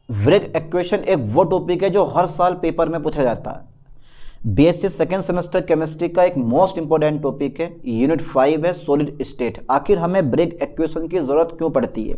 Bragg equation एक वो topic है जो हर साल पेपर में पूछा जाता है। बीएससी सेकेंड सेमेस्टर केमिस्ट्री का एक मोस्ट इंपॉर्टेंट टॉपिक है। यूनिट 5 है सॉलिड स्टेट। आखिर हमें ब्रेग इक्वेशन की जरूरत क्यों पड़ती है?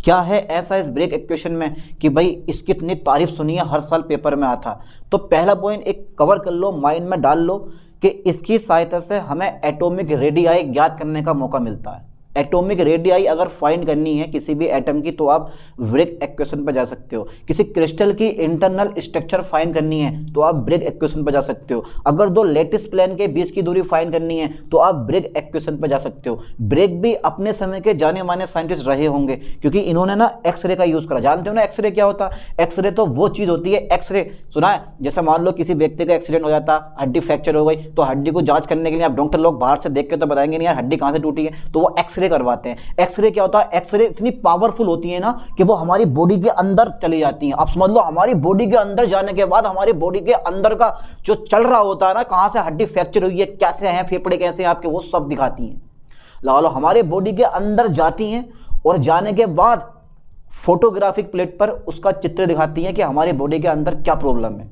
क्या है ऐसा इस ब्रेग इक्वेशन में कि भाई इसकी इतनी तारीफ सुनी है, हर साल पेपर में आता? तो पहला पॉइंट एक कवर कर लो, माइंड में डाल लो कि इसकी सहायता से हमें एटॉमिक रेडियाई ज्ञात करने का मौका मिलता है। एटॉमिक रेडियाई अगर फाइंड करनी है किसी भी एटम की तो आप ब्रेग इक्वेशन पर जा सकते हो। किसी क्रिस्टल की इंटरनल स्ट्रक्चर फाइंड करनी है तो आप ब्रेग इक्वेशन पर जा सकते हो। अगर दो लेटिस प्लेन के बीच की दूरी फाइंड करनी है तो आप ब्रेग इक्वेशन पर जा सकते हो। ब्रेग भी अपने समय के जाने माने साइंटिस्ट रहे होंगे क्योंकि इन्होंने ना एक्सरे का यूज करा। जानते हो ना एक्सरे क्या होता है? एक्सरे तो वो चीज होती है, एक्सरे सुना है? जैसे मान लो किसी व्यक्ति का एक्सीडेंट हो जाता, हड्डी फ्रैक्चर हो गई, तो हड्डी को जांच करने के लिए आप डॉक्टर लोग बाहर से देख के तो बताएंगे नहीं यार हड्डी कहां से टूटी है, तो वो एक्सरे करवाते हैं। एक्सरे क्या होता है? एक्सरे इतनी पावरफुल होती है ना कि वो हमारी बॉडी के अंदर चली जाती हैं। आप समझ लो हमारी बॉडी के अंदर जाने के बाद हमारी बॉडी के अंदर का जो चल रहा होता है ना, कहां से हड्डी फ्रैक्चर हुई है, कैसे हैं फेफड़े, कैसे हैं आपके, वो सब दिखाती हैं। लगा लो हमारे बॉडी के अंदर जाती हैं और जाने के बाद फोटोग्राफिक प्लेट पर उसका चित्र दिखाती हैं कि हमारे बॉडी के अंदर क्या प्रॉब्लम है,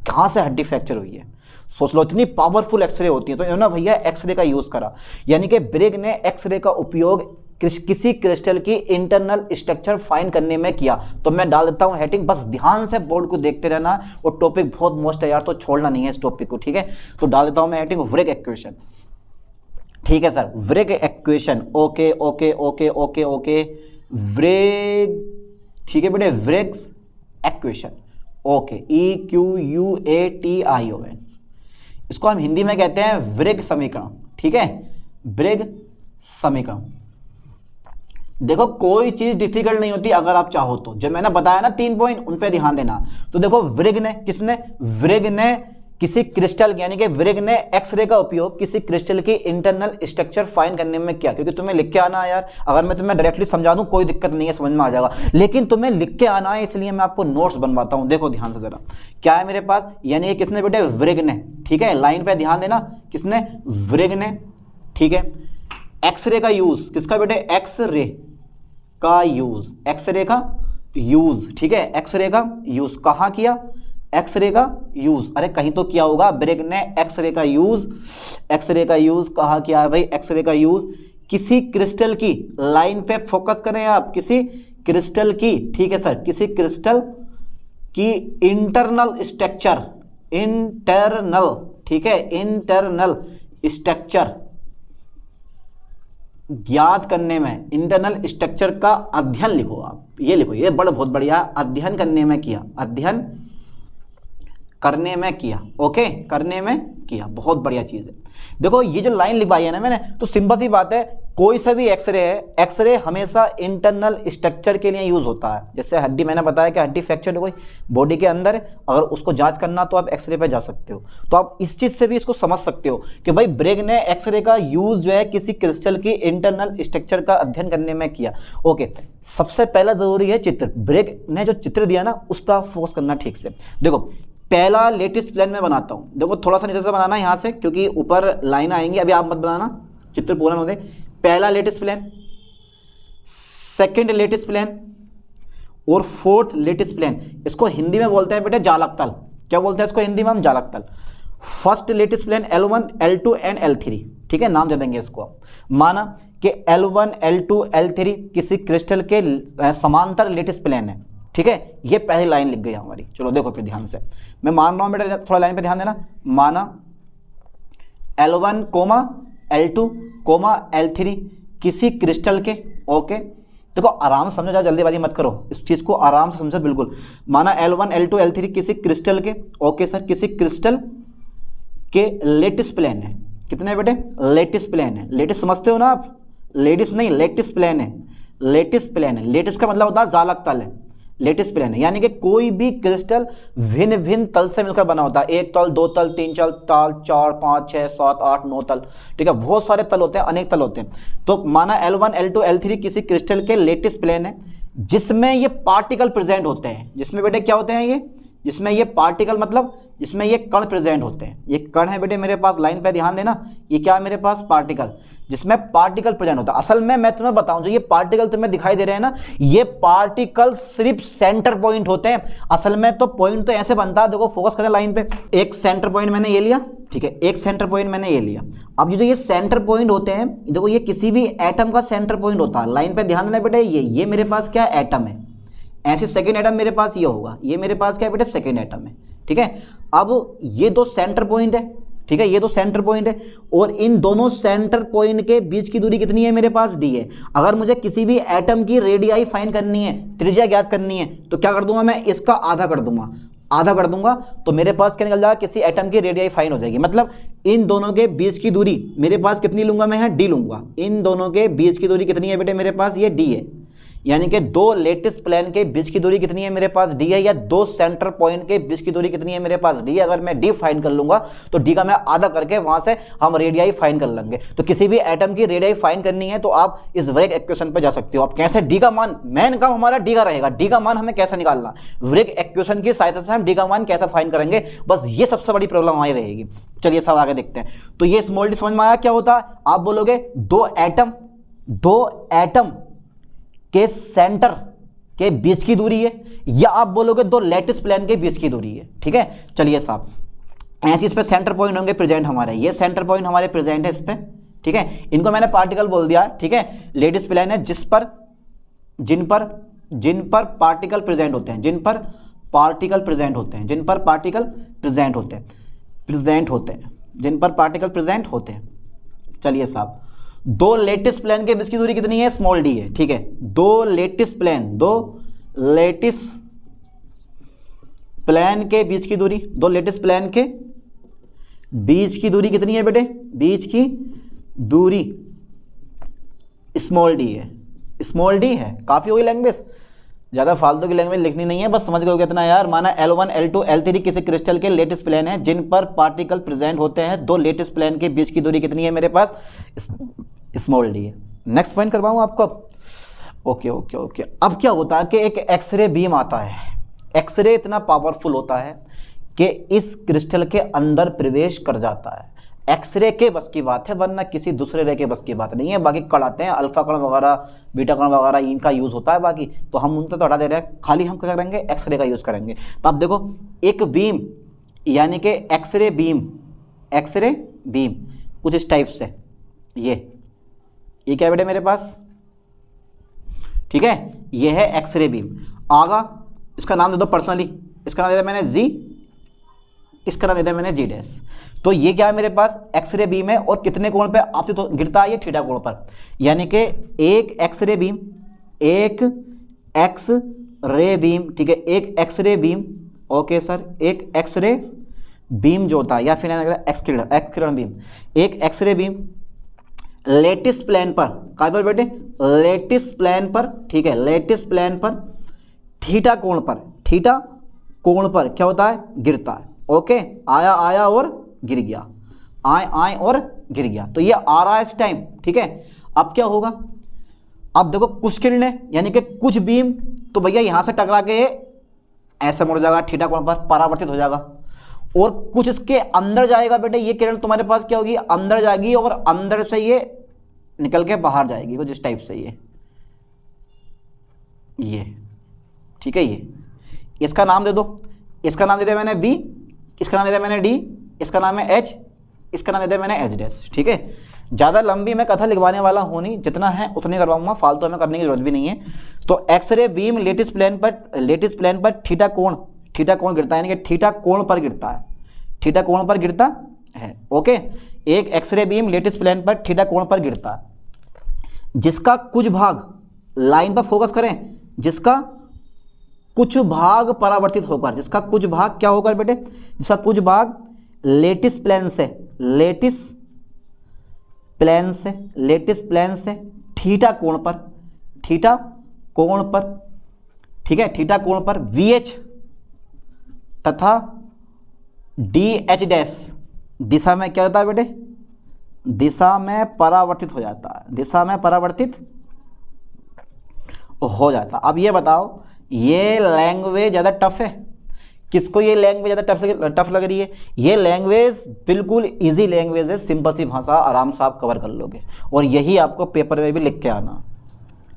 कहां से हड्डी फ्रैक्चर हुई है। सोच लो इतनी पावरफुल एक्सरे होती है। तो इन्होंने भैया एक्सरे का यूज करा, यानी कि ब्रेग ने एक्सरे का उपयोग किसी क्रिस्टल की इंटरनल स्ट्रक्चर फाइंड करने में किया। तो मैं डाल देता हूं हेडिंग, बस ध्यान से बोर्ड को देखते रहना। वो टॉपिक बहुत मोस्ट है यार, तो छोड़ना नहीं है इस टॉपिक को, ठीक है? तो डाल देता हूं मैं हेडिंग ब्रेग इक्वेशन। ठीक है sir, Bragg equation. Okay okay okay okay okay, Bragg, ठीक है बेटे, ब्रेग इक्वेशन। ओके, EQUATION, इसको हम हिंदी में कहते हैं ब्रेग समीकरण। ठीक है, ब्रेग समीकरण। देखो कोई चीज डिफिकल्ट नहीं होती अगर आप चाहो तो। जो मैंने बताया ना 3 पॉइंट, उन पे ध्यान देना। तो देखो ब्रेग ने, किसने? ब्रेग ने किसी क्रिस्टल, यानी कि ब्रेग ने एक्सरे का उपयोग किसी क्रिस्टल की इंटरनल स्ट्रक्चर फाइंड करने में किया। क्योंकि तुम्हें लिख के आना है यार, अगर मैं तुम्हें डायरेक्टली समझा दूं कोई दिक्कत नहीं है, समझ में आ जाएगा, लेकिन तुम्हें लिख के आना है, इसलिए मैं आपको नोट्स बनवाता हूं। देखो ध्यान से जरा, क्या है मेरे पास, यानी कि किसने बेटे? ब्रेग ने। ठीक है, लाइन पे ध्यान देना, किसने? ब्रेग ने। ठीक है, एक्सरे का यूज, किसका बेटे? एक्सरे का यूज, एक्सरे का यूज। ठीक है, एक्सरे का यूज कहां किया? एक्सरे का यूज, अरे कहीं तो किया होगा। ब्रेग ने एक्सरे का यूज, एक्सरे का यूज कहां किया है भाई? एक्सरे का यूज किसी क्रिस्टल की, लाइन पे फोकस करें आप, किसी क्रिस्टल की, ठीक है सर, किसी क्रिस्टल की इंटरनल स्ट्रक्चर, इंटरनल, ठीक है, इंटरनल स्ट्रक्चर ज्ञात करने में, इंटरनल स्ट्रक्चर का अध्ययन लिखो आप, ये लिखो, ये बड़ा बहुत बढ़िया, अध्ययन करने में किया, अध्ययन करने में किया। ओके, करने में किया, बहुत बढ़िया चीज है। देखो ये जो लाइन लिखवाई है ना मैंने, तो सिंपल सी बात है, कोई सा भी एक्सरे है, एक्सरे हमेशा इंटरनल स्ट्रक्चर के लिए यूज होता है। जैसे हड्डी, मैंने बताया कि हड्डी फ्रैक्चर हो गई, बॉडी के अंदर है, अगर उसको जांच करना तो आप एक्सरे पे जा सकते हो। तो आप इस चीज से भी इसको समझ सकते हो कि भाई ब्रेग ने एक्सरे का यूज जो है किसी क्रिस्टल की इंटरनल स्ट्रक्चर का अध्ययन करने में किया। ओके, सबसे पहला जरूरी है चित्र। ब्रेग ने जो चित्र दिया ना उस पर आप फोकस करना ठीक से। देखो पहला लेटिस प्लेन में बनाता हूं, देखो थोड़ा सा नीचे से बनाना यहां से, क्योंकि ऊपर लाइन आएंगी, अभी आप मत बनाना, चित्र पूरा होने। पहला lattice plane, second lattice plane और फोर्थ लेटिस प्लेन। इसको हिंदी में बोलते हैं बेटे जालक तल। क्या बोलते हैं इसको हिंदी में हम? जालक तल। First lettuce plane L1, L2 and L3, ठीक है, नाम दे देंगे इसको। माना कि L1, L2, L3 किसी क्रिस्टल के समांतर लेटिस प्लेन है। ठीक है, ये पहली लाइन लिख गई हमारी। चलो देखो फिर ध्यान से, मैं मान रहा हूं बेटा, थोड़ा लाइन पे ध्यान देना। माना L1, L2, L3 किसी क्रिस्टल के, ओके, देखो आराम से समझो, जा जल्दीबाजी मत करो, इस चीज को आराम से समझो बिल्कुल। माना L1, L2, L3 किसी क्रिस्टल के, ओके सर, किसी क्रिस्टल के लेटिस प्लेन है। कितने बेटे? लेटिस प्लेन है। लेटिस समझते हो ना आप? लेटिस नहीं, लेटिस प्लेन है, लेटिस प्लेन है। लेटिस का मतलब होता है जालक तल है, लेटिस प्लेन है, यानी कि कोई भी क्रिस्टल भिन्न भिन्न तल से मिलकर बना होता है। 1 तल, 2 तल, 3 तल, 4, 5, 6, 7, 8, 9 तल, ठीक है, बहुत सारे तल होते हैं, अनेक तल होते हैं। तो माना L1, L2, L3 किसी क्रिस्टल के लेटिस प्लेन है जिसमें ये पार्टिकल प्रेजेंट होते हैं। जिसमें बेटे क्या होते हैं ये? जिसमें ये पार्टिकल मतलब जिसमें ये कण प्रेजेंट होते हैं। ये कण है बेटे मेरे पास, लाइन पे ध्यान देना, ये क्या है मेरे पास, पार्टिकल, जिसमें पार्टिकल प्रेजेंट होता है। असल में मैं तुम्हें बताऊं, जो ये पार्टिकल तुम्हें दिखाई दे रहे हैं ना, ये पार्टिकल सिर्फ सेंटर पॉइंट होते हैं। असल में तो पॉइंट तो ऐसे बनता है, देखो फोकस करें लाइन पे, एक सेंटर पॉइंट मैंने ये लिया, ठीक है, एक सेंटर पॉइंट मैंने ये लिया। अब जो ये सेंटर पॉइंट होते हैं, देखो ये किसी भी एटम का सेंटर पॉइंट होता है। लाइन पे ध्यान देना बेटे, ये मेरे पास क्या है, एटम है। ऐसे सेकेंड एटम मेरे पास ये होगा, ये मेरे पास क्या है बेटे, सेकेंड एटम है, ठीक है। अब ये दो सेंटर पॉइंट है, ठीक है, ये दो सेंटर पॉइंट है, और इन दोनों सेंटर पॉइंट के बीच की दूरी कितनी है मेरे पास, डी है। अगर मुझे किसी भी एटम की रेडियाई फाइंड करनी है, त्रिज्या ज्ञात करनी है, तो क्या कर दूंगा मैं, इसका आधा कर दूंगा, आधा कर दूंगा, तो मेरे पास क्या निकल जाएगा, किसी एटम की रेडियाई फाइंड हो जाएगी। मतलब इन दोनों के बीच की दूरी मेरे पास कितनी लूंगा मैं, यहाँ डी लूंगा। इन दोनों के बीच की दूरी कितनी है बेटे मेरे पास, ये डी है। यानी कि दो लेटिस प्लेन के बीच की दूरी कितनी है मेरे पास, डी है, या दो सेंटर पॉइंट के बीच की दूरी कितनी है मेरे पास, डी है। अगर मैं डी फाइंड कर लूंगा तो डी का मैं आधा करके वहां से हम रेडियाई फाइंड कर लेंगे। तो किसी भी एटम की रेडियाई फाइंड करनी है तो आप इस ब्रेग इक्वेशन पे जा सकते हो। आप कैसे डी का मान, मेन काम हमारा डी का रहेगा, डी का मान हमें कैसे निकालना, ब्रेग इक्वेशन की सहायता से हम डी का मान कैसे फाइंड करेंगे, बस ये सबसे बड़ी प्रॉब्लम हमारी रहेगी। चलिए सब आगे देखते हैं। तो ये स्मॉल डी समझ में आया क्या होता है। आप बोलोगे दो एटम के सेंटर के बीच की दूरी है, या आप बोलोगे दो लेटिस प्लेन के बीच की दूरी है, ठीक है। चलिए साहब, ऐसे इस पे सेंटर पॉइंट होंगे प्रेजेंट हमारे, ये सेंटर पॉइंट हमारे प्रेजेंट है इस पे, ठीक है। इनको मैंने पार्टिकल बोल दिया है, ठीक है। लेटिस प्लेन है जिन पर पार्टिकल प्रेजेंट होते हैं, जिन पर पार्टिकल प्रेजेंट होते हैं, जिन पर पार्टिकल प्रेजेंट होते हैं। चलिए साहब, दो लेटिस प्लेन के बीच की दूरी कितनी है, स्मॉल डी है, ठीक है। दो लेटिस प्लेन के बीच की दूरी, दो लेटिस प्लेन के बीच की दूरी कितनी है बेटे, बीच की दूरी स्मॉल डी है, स्मॉल डी है। काफी होगी लैंग्वेज, ज्यादा फालतू की लैंग्वेज लिखनी नहीं है, बस समझ गए कितना यार। माना L1 L2 L3 किसी क्रिस्टल के लेटिस प्लेन है जिन पर पार्टिकल प्रेजेंट होते हैं। दो लेटिस प्लेन के बीच की दूरी कितनी है मेरे पास, स्मॉल डी है। नेक्स्ट पॉइंट करवाऊं आपको अब। ओके। अब क्या होता है कि एक एक्सरे बीम आता है। एक्सरे इतना पावरफुल होता है कि इस क्रिस्टल के अंदर प्रवेश कर जाता है। एक्सरे के बस की बात है, वरना किसी दूसरे रे के बस की बात नहीं है। बाकी कण आते हैं, अल्फा कण वगैरह, बीटा कण वगैरह, इनका यूज होता है, बाकी तो हम उन तो हटा दे रहे हैं। खाली हम क्या करेंगे, एक्सरे का यूज करेंगे। तो अब देखो, एक बीम यानी कि एक्सरे बीम कुछ इस टाइप से, ये क्या बेटे मेरे पास, ठीक है, ये है एक्सरे बीम। आगा इसका नाम दे दो पर्सनली, इसका नाम दे दिया मैंने जी, इसका नाम दे दिया मैंने जी डैश। तो ये क्या है मेरे पास, एक्सरे बीम है, और कितने कोण पे आपसे तो गिरता है, ये थीटा कोण पर। यानी कि एक एक्सरे बीम, ठीक है, एक एक्सरे बीम, ओके सर, एक एक्सरे बीम जो होता है, या फिर एक्सकिरण बीम, एक एक्सरे बीम लेटिस प्लेन पर, कहाँ पर बेटे, लेटिस प्लेन पर, ठीक है, लेटिस प्लेन पर थीटा कोण पर क्या होता है, गिरता है। ओके, आया और गिर गया, आए और गिर गया। तो ये आ रहा है इस टाइम, ठीक है। अब क्या होगा, अब देखो कुछ किरणें यानी कि कुछ बीम, तो भैया यहां से टकरा के ऐसे मुड़ जाएगा, थीटा कोण पर परावर्तित हो जाएगा, और कुछ इसके अंदर जाएगा बेटे। ये किरण तुम्हारे पास क्या होगी, अंदर जाएगी, और अंदर से ये निकल के बाहर जाएगी कुछ इस टाइप से, ये ठीक है। ये इसका नाम दे दो, इसका नाम दे दिया मैंने बी, इसका नाम दे दिया मैंने डी, इसका नाम है एच, इसका नाम दे दिया मैंने एच डैश, ठीक है। ज़्यादा लंबी मैं कथा लिखवाने वाला हूँ नहीं, जितना है उतने करवाऊंगा, फालतू हमें करने की जरूरत भी नहीं है। तो एक्सरे बीम लेटिस प्लेन पर थीटा कोण गिरता है, यानी कि थीटा कोण पर गिरता है, ओके। एक एक्सरे बीम लेटिस प्लेन पर थीटा कोण पर गिरता है, जिसका कुछ भाग, लाइन पर फोकस करें, जिसका कुछ भाग परावर्तित होकर, जिसका कुछ भाग क्या होकर बेटे, जिसका कुछ भाग लेटिस प्लेन से थीटा कोण पर, ठीक है, थीटा कोण पर VH तथा DH डैश दिशा में क्या होता है बेटे, दिशा में परावर्तित हो जाता है, अब ये बताओ, ये लैंग्वेज ज़्यादा टफ है किसको ये लैंग्वेज ज़्यादा टफ लग रही है? ये लैंग्वेज बिल्कुल इजी लैंग्वेज है, सिंपल सी भाषा, आराम से आप कवर कर लोगे और यही आपको पेपर में भी लिख के आना।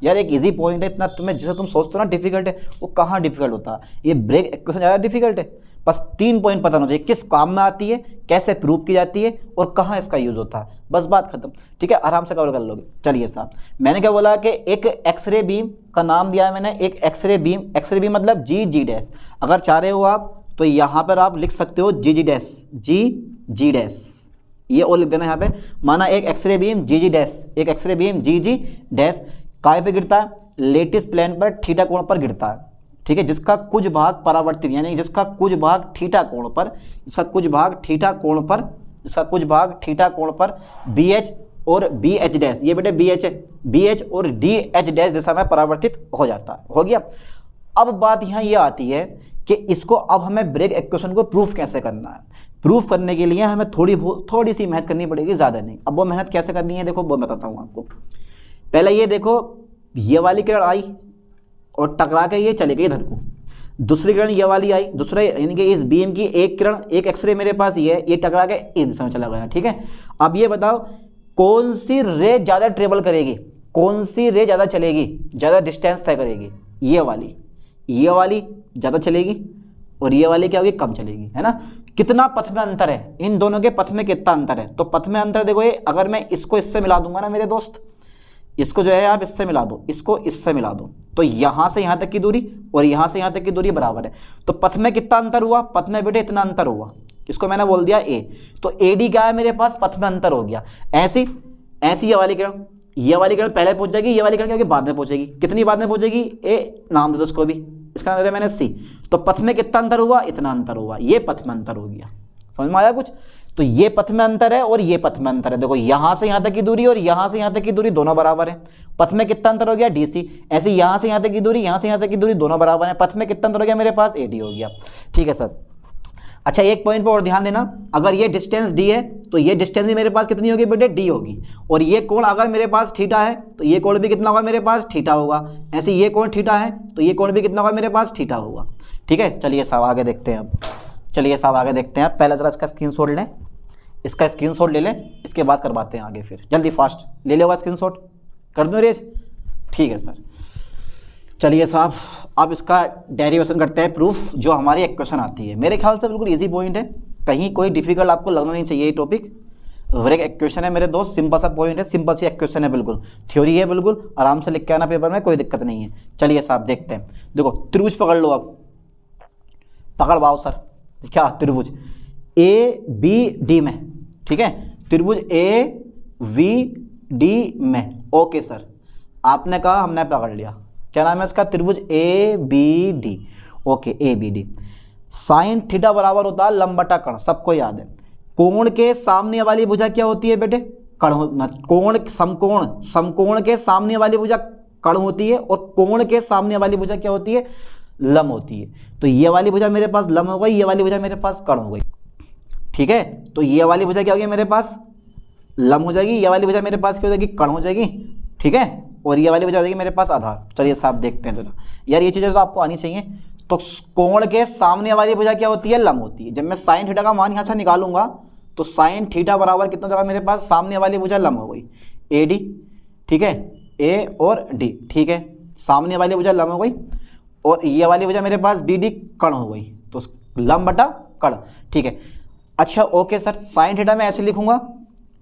यार एक इजी पॉइंट है, इतना तुम्हें जैसे तुम सोचते हो ना डिफिकल्ट है, वो कहाँ डिफिकल्ट होता है। ये ब्रेक इक्वेशन ज़्यादा डिफिकल्ट है। बस 3 पॉइंट पता होना चाहिए, किस काम में आती है, कैसे प्रूव की जाती है और कहाँ इसका यूज़ होता है, बस बात खत्म। ठीक है, आराम से कवर कर लोगे। चलिए साहब, मैंने क्या बोला कि एक एक्सरे बीम का नाम दिया है मैंने, एक एक्सरे बीम मतलब जी डैश। अगर चाह रहे हो आप तो यहाँ पर आप लिख सकते हो जी डैश, ये और लिख देना यहाँ पे। माना एक एक्सरे बीम जी डैश, एक एक्सरे बीम जी डैश काय पे गिरता है? लेटिस प्लेन पर थीटा कोण पर गिरता है। ठीक है, जिसका कुछ भाग परावर्तित यानी जिसका कुछ भाग थीटा कोण पर BH और BH डैश, ये बेटे BH है, BH और DH डैश दिशा में परावर्तित हो जाता है। हो गया। अब बात यहाँ ये आती है कि इसको अब हमें ब्रेग इक्वेशन को प्रूफ कैसे करना है। प्रूफ करने के लिए हमें थोड़ी सी मेहनत करनी पड़ेगी, ज़्यादा नहीं। अब वो मेहनत कैसे करनी है देखो, वो बताता हूँ आपको। पहले ये देखो, ये वाली किरण आई और टकरा के ये चली गई इधर को। दूसरी किरण ये वाली आई, दूसरा यानी कि इस बीम की एक किरण, एक एक्सरे मेरे पास ये टकरा के इस दिशा में चला गया। ठीक है, अब ये बताओ कौन सी रे ज़्यादा ट्रेवल करेगी, कौन सी रे ज़्यादा चलेगी, ज़्यादा डिस्टेंस तय करेगी? ये वाली ज़्यादा चलेगी और ये वाली क्या होगी? कम चलेगी, है ना। कितना पथ में अंतर है, इन दोनों के पथ में कितना अंतर है? तो पथ में अंतर देखो, ये अगर मैं इसको इससे मिला दूंगा ना मेरे दोस्त, इसको जो है आप इससे मिला दो, इसको इससे मिला दो, तो यहाँ से यहाँ तक की दूरी और यहाँ से यहाँ तक की दूरी बराबर है। तो पथ में कितना अंतर हुआ? पथ में बेटे इतना अंतर हुआ, इसको मैंने बोल दिया A। तो AD क्या है मेरे पास? पथ में अंतर हो गया। ऐसी ये वाली किरण पहले पहुंच जाएगी, ये वाली किरण क्या होगी? बाद में पहुंचेगी। कितनी बाद में पहुंचेगी? A नाम दे दो उसको भी, इसका नाम दे दिया मैंने C। तो पथ में कितना अंतर हुआ? इतना अंतर हुआ, ये पथ में अंतर हो गया। समझ में आया कुछ? तो ये पथ में अंतर है और ये पथ में अंतर है। देखो यहाँ से यहाँ तक की दूरी और यहाँ से यहाँ तक की दूरी दोनों बराबर है। पथ में कितना अंतर हो गया? DC। ऐसे यहाँ से यहाँ तक की दूरी, यहाँ से यहाँ तक की दूरी दोनों बराबर है। पथ में कितना अंतर हो गया मेरे पास? AD हो गया। ठीक है सर। अच्छा, एक पॉइंट पर और ध्यान देना, अगर ये डिस्टेंस D है तो ये डिस्टेंस भी मेरे पास कितनी होगी बेटे? D होगी। और ये कोण अगर मेरे पास थीटा है तो ये कोण भी कितना होगा मेरे पास? थीटा होगा। ऐसे ये कोण थीटा है तो ये कोण भी कितना होगा मेरे पास? थीटा होगा। ठीक है, चलिए साहब आगे देखते हैं। अब पहले जरा इसका स्क्रीनशॉट लें, इसका स्क्रीनशॉट ले लें, इसके बाद करवाते हैं आगे। फिर जल्दी फास्ट ले लो स्क्रीनशॉट, कर दूँ रेज? ठीक है सर। चलिए साहब, अब इसका डेरिवेशन करते हैं, प्रूफ जो हमारी इक्वेशन आती है। मेरे ख्याल से बिल्कुल इजी पॉइंट है, कहीं कोई डिफिकल्ट आपको लगना नहीं चाहिए। ये टॉपिक ब्रेक इक्वेशन है मेरे दोस्त, सिंपल सा पॉइंट है, सिंपल सी इक्वेशन है, बिल्कुल थ्योरी है, बिल्कुल आराम से लिख के आना पेपर में, कोई दिक्कत नहीं है। चलिए साहब देखते हैं। देखो त्रिभुज पकड़ लो, अब पकड़ पाओ सर। क्या? त्रिभुज ABD में। ठीक है, त्रिभुज AVD में। ओके सर, आपने कहा, हमने पकड़ लिया। क्या नाम है इसका? त्रिभुज ABD। Okay, ABD। Sine theta बराबर होता है लंब बटा कर्ण, सबको याद है। कोण के सामने वाली भुजा क्या होती है बेटे? कर्ण। कोण समकोण के सामने वाली भुजा कर्ण होती है और कोण के सामने वाली भुजा क्या होती है? लंब होती है। तो ये वाली भुजा मेरे पास लंब हो गई, ये वाली भुजा मेरे पास कर्ण हो गई। ठीक है, तो ये वाली भुजा क्या होगी मेरे पास? लंब हो जाएगी, ये वाली भुजा मेरे पास क्या हो जाएगी? कर्ण हो जाएगी। ठीक है, और ये वाली भुजा हो जाएगी मेरे पास आधार। चलिए साहब देखते हैं जरा, यार ये चीज़ें तो आपको आनी चाहिए। तो कोण के सामने वाली भुजा क्या होती है? लंब होती है। जब मैं साइन थीटा का मान यहाँ से निकालूंगा तो साइन थीटा बराबर कितना जगह मेरे पास? सामने वाली भुजा लंब हो गई AD। ठीक है, A और D। ठीक है, सामने वाली भुजा लंब हो गई और ये वाली भुजा मेरे पास BD कर्ण हो गई, तो लंब बटा कर्ण। ठीक है, अच्छा ओके सर, साइन थीटा में ऐसे लिखूंगा,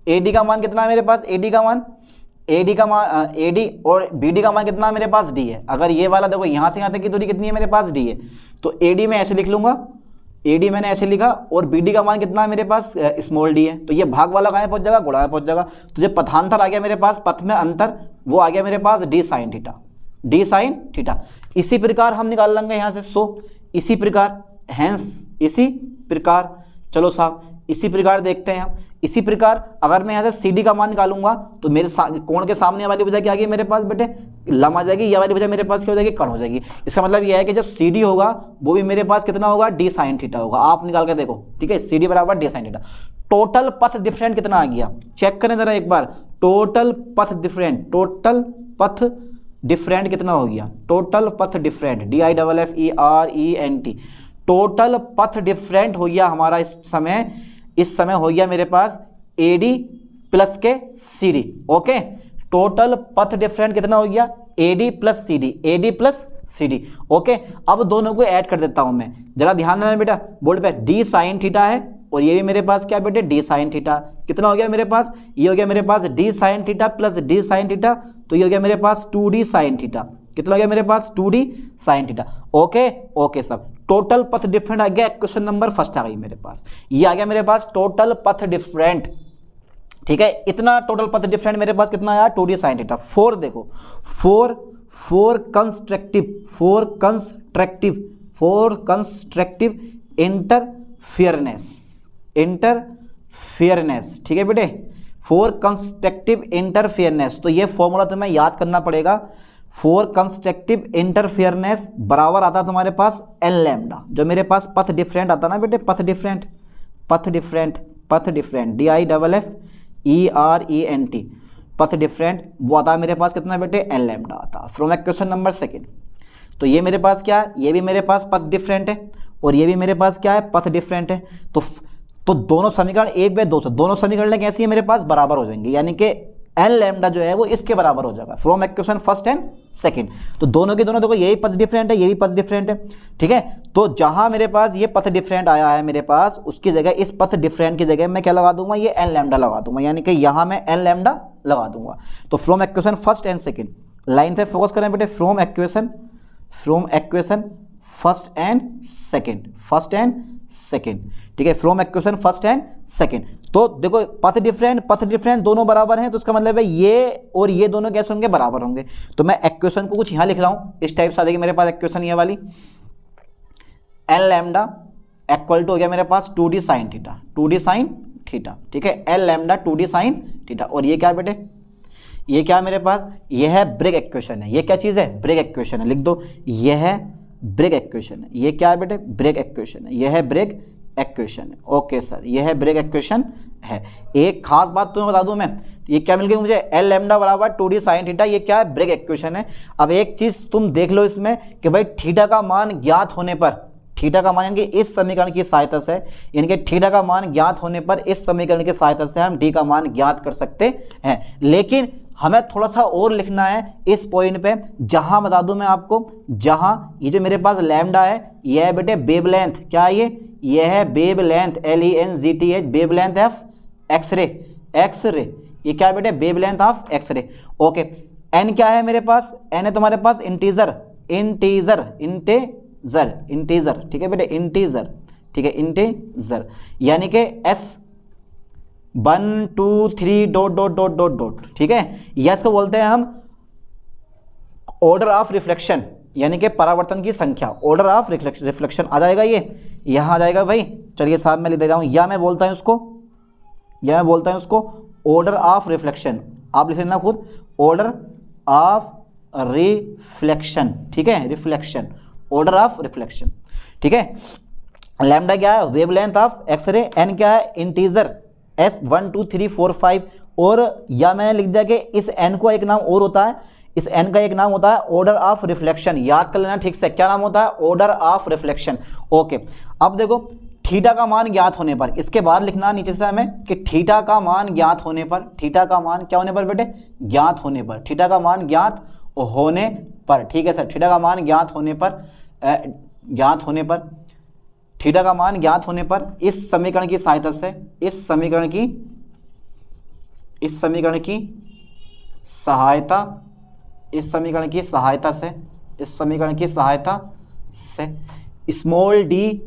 AD का मान कितना है मेरे पास? AD और BD का मान कितना है मेरे पास? D है। अगर ये वाला देखो यहाँ से यहाँ तक की दूरी कितनी है मेरे पास? D है। तो AD में ऐसे लिख लूंगा, AD मैंने ऐसे लिखा और BD का मान कितना है मेरे पास? स्मॉल d है। तो ये भाग वाला कहाँ पहुंच जाएगा? गुणा में पहुंच जाएगा। तो जो पथांतर आ गया मेरे पास, पथ में अंतर, वो आ गया मेरे पास D साइन थीटा। इसी प्रकार हम निकाल लेंगे यहाँ से। सो इसी प्रकार चलो साहब इसी प्रकार देखते हैं हम। इसी प्रकार अगर मैं यहाँ से CD का मान निकालूंगा तो मेरे कोण के सामने वाली भुजा क्या आ गई मेरे पास बेटे? लंब आ जाएगी। यह वाली भुजा मेरे पास क्या हो जाएगी? कर्ण हो जाएगी। इसका मतलब यह है कि जो CD होगा वो भी मेरे पास कितना होगा? D साइन थीटा होगा। आप निकाल के देखो, ठीक है, CD बराबर D साइन थीटा। टोटल पथ डिफरेंट कितना आ गया? चेक करें जरा एक बार, टोटल पथ डिफरेंट कितना हो गया? टोटल पथ डिफरेंट, DIFFERENT। टोटल पथ डिफरेंट हो गया हमारा इस समय हो गया मेरे पास AD प्लस के CD। ओके, टोटल पथ डिफरेंट कितना हो गया AD plus CD, AD plus CD। Okay, अब दोनों को ऐड कर देता हूं मैं, जरा ध्यान देना बेटा, बोर्ड पे D साइन थीटा है और ये भी मेरे पास क्या बेटे D साइन थीटा। कितना हो गया मेरे पास, ये हो गया मेरे पास D sine theta plus D sine theta, तो ये हो गया मेरे पास 2D साइन थीटा। कितना हो गया मेरे पास 2D sine theta. Okay okay सब, टोटल पथ डिफरेंट आ गया, क्वेश्चन नंबर फर्स्ट आ गई मेरे पास, ये आ गया मेरे पास टोटल पथ डिफरेंट। ठीक है, इतना टोटल पथ डिफरेंट मेरे पास कितना आया 2D साइन थीटा। 4 देखो, 4 कंस्ट्रक्टिव इंटरफियरनेस। ठीक है बेटे, 4 कंस्ट्रक्टिव इंटरफियरनेस, तो ये फॉर्मूला तुम्हें याद करना पड़ेगा। 4 कंस्ट्रक्टिव इंटरफियरनेस बराबर आता तुम्हारे पास एन लैम्डा, जो मेरे पास पथ डिफरेंट आता ना बेटे, पथ डिफरेंट DIFFERENT, पथ डिफरेंट, वो आता है मेरे पास कितना बेटे एन लैम्डा आता फ्रॉम क्वेश्चन नंबर 2। तो ये मेरे पास क्या है, ये भी मेरे पास पथ डिफरेंट है और ये भी मेरे पास क्या है पथ डिफरेंट है। तो दोनों समीकरण 1 बाय 2 से, दोनों समीकरण कैसी है मेरे पास बराबर हो जाएंगे, यानी कि एन लैम्डा जो है वो इसके बराबर हो जाएगा from equation first and second. तो दोनों के दोनों देखो, यही पथ डिफरेंट है, ये भी पथ डिफरेंट है। ठीक है, तो जहां मेरे पास ये पथ डिफरेंट आया है मेरे पास, उसकी जगह इस पथ डिफरेंट की जगह मैं क्या लगा दूंगा, ये एन लैम्डा लगा दूंगा, यानी कि यहां मैं एन लैम्डा लगा दूंगा। तो from equation first and second, line पे फोकस करें बेटे, from equation first and second. ठीक है, from equation first and second. तो देखो पथ डिफरेंट दोनों बराबर हैं, तो इसका मतलब है ये और ये दोनों कैसे होंगे, बराबर होंगे। तो मैं इक्वेशन को कुछ यहां लिख रहा हूं, इस टाइप से आ जाएगी मेरे पास इक्वेशन ये वाली, एन लैम्डा इक्वल टू हो गया मेरे पास 2D साइन थीटा। ठीक है, N lambda 2D sine theta, और ये क्या बेटे, ये क्या मेरे पास, ये है ब्रेग इक्वेशन है। ये क्या चीज है, ब्रेग इक्वेशन है, लिख दो, ये है ब्रेग इक्वेशन है। ये क्या है बेटे, ब्रेग इक्वेशन है, ये है ब्रेग इक्वेशन है। ओके सर, ये है ब्रेग इक्वेशन है। एक खास बात तुम्हें बता दूं मैं, ये क्या मिल गई मुझे, एल लैम्डा बराबर 2D साइन थीटा, ये क्या है ब्रेग इक्वेशन है। अब एक चीज तुम देख लो इसमें कि भाई थीटा का मान ज्ञात होने पर, थीटा का मान यानी कि इस समीकरण की सहायता से, यानी कि थीटा का मान ज्ञात होने पर इस समीकरण की सहायता से हम डी का मान ज्ञात कर सकते हैं। लेकिन हमें थोड़ा सा और लिखना है इस पॉइंट पे, जहां बता दूं मैं आपको, जहां ये जो मेरे पास लैम्डा है, यह है बेटे वेवलेंथ, क्या है ये है wavelength, LENGTH, wavelength of x ray, ये क्या है बेटे, wavelength of x ray. Okay, N क्या है मेरे पास, एन है तुम्हारे पास इंटीजर। ठीक है बेटे, इंटीजर। ठीक है, इंटीजर यानी कि S 1 2 3 ... ठीक है, या इसको बोलते हैं हम ऑर्डर ऑफ रिफ्लेक्शन, यानी कि परावर्तन की संख्या, ऑर्डर ऑफ रिफ्लेक्शन आ जाएगा, ये यहां आ जाएगा भाई। चलिए साहब मैं लिख दे रहा हूं, या मैं बोलता हूं उसको ऑर्डर ऑफ रिफ्लेक्शन, आप लिख लेना खुद, ऑर्डर ऑफ रिफ्लेक्शन। ठीक है, रिफ्लेक्शन, ऑर्डर ऑफ रिफ्लेक्शन। ठीक है, लैम्डा क्या है, वेवलेंथ ऑफ एक्सरे, एन क्या है, इंटीजर S 1 2 3 4 5, और या मैंने लिख दिया कि इस n को एक नाम और होता है, इस n का एक नाम होता है ऑर्डर ऑफ रिफ्लेक्शन। याद कर लेना ठीक से, क्या नाम होता है, ऑर्डर ऑफ रिफ्लेक्शन। ओके, अब देखो थीटा का मान ज्ञात होने पर, इसके बाद लिखना नीचे से हमें कि थीटा का मान ज्ञात होने पर, थीटा का मान क्या होने पर बेटे, ज्ञात होने पर, थीटा का मान ज्ञात होने पर। ठीक है सर, थीटा का मान ज्ञात होने पर, थीटा का मान ज्ञात होने पर इस समीकरण की सहायता से, इस समीकरण की सहायता से स्मॉल d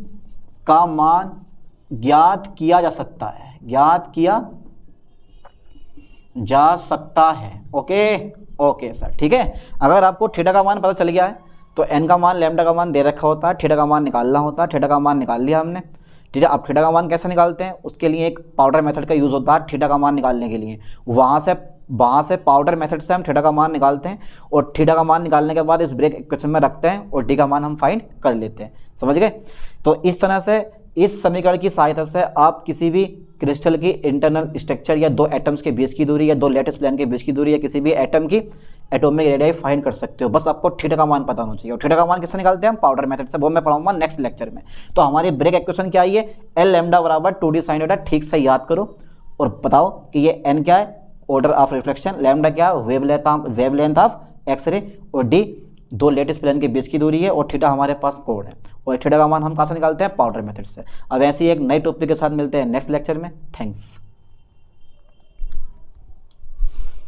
का मान ज्ञात किया जा सकता है, ओके सर। ठीक है, अगर आपको थीटा का मान पता चल गया है तो n का मान, लैम्डा का मान दे रखा होता है, थीटा का मान निकालना होता है, थीटा का मान निकाल लिया हमने। ठीक है, अब थीटा का मान कैसे निकालते हैं, उसके लिए एक पाउडर मेथड का यूज होता है थीटा का मान निकालने के लिए। वहां से पाउडर मेथड से हम थीटा का मान निकालते हैं, और थीटा का मान निकालने के बाद इस ब्रेक इक्वेशन में रखते हैं और डी का मान हम फाइंड कर लेते हैं। समझ गए? तो इस तरह से इस समीकरण की सहायता से आप किसी भी क्रिस्टल की इंटरनल स्ट्रक्चर या दो एटम्स के बीच की दूरी या दो लैटिस प्लेन के बीच की दूरी या किसी भी एटम की एटॉमिक रेडियस फाइंड कर सकते हो। बस आपको थीटा का मान पता होना चाहिए। और थीटा का मान किससे निकालते हैं हम? पाउडर मेथड से। वो मैं पढ़ाऊंगा नेक्स्ट लेक्चर में। तो हमारी ब्रेक इक्वेशन क्या आई है? एल लैम्डा बराबर 2d साइन थीटा। ठीक से याद करो और बताओ कि ये एन क्या है? Order of reflection. लैम्डा क्या? Wavelength of X-ray. और डी दो लेटिस प्लेन के बीच की दूरी है। और थीटा हमारे पास कोण है। और थीटा का मान हम कहाँ से निकालते हैं? पाउडर मेथड से। अब ऐसी एक नई टॉपिक के साथ मिलते हैं नेक्स्ट लेक्चर में। थैंक्स।